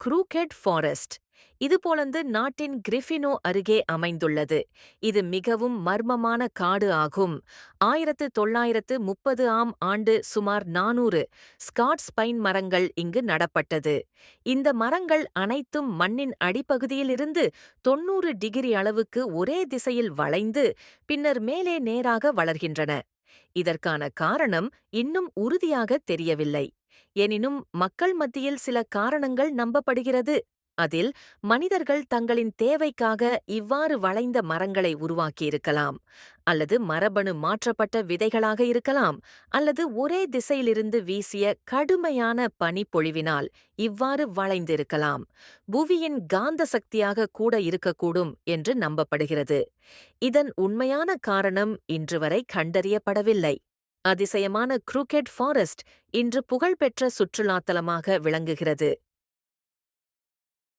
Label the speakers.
Speaker 1: க்ரூகெட் forest. இது Poland நாட்டின் கிரிஃபினோ அருகே அமைந்துள்ளது. இது மிகவும் மர்மமான காடு ஆகும். 1930 ஆம் ஆண்டு சுமார் 400 ஸ்காட்ஸ் பைன் மரங்கள் இங்கு நடப்பட்டது. இந்த மரங்கள் அனைத்தும் மண்ணின் அடிப்பகுதியிலிருந்து 90 டிகிரி அளவுக்கு ஒரே திசையில் வளைந்து பின்னர் மேலே நேராக வளர்கின்றன. இதற்கான காரணம் இன்னும் உறுதியாக தெரியவில்லை. எனினும் மக்கள் மத்தியில் சில காரணங்கள் நம்பப்படுகிறது. அதில் மனிதர்கள் தங்களின் தேவைக்காக இவ்வாறு வளைந்த மரங்களை உருவாக்கியிருக்கலாம், அல்லது மரபணு மாற்றப்பட்ட விதைகளாக இருக்கலாம், அல்லது ஒரே திசையிலிருந்து வீசிய கடுமையான பனிப்பொழிவினால் இவ்வாறு வளைந்திருக்கலாம். புவியின் காந்த சக்தியாக கூட இருக்கக்கூடும் என்று நம்பப்படுகிறது. இதன் உண்மையான காரணம் இன்று வரை கண்டறியப்படவில்லை. அதிசயமான க்ரூகெட் ஃபாரஸ்ட் இன்று புகழ்பெற்ற சுற்றுலாத்தலமாக விளங்குகிறது.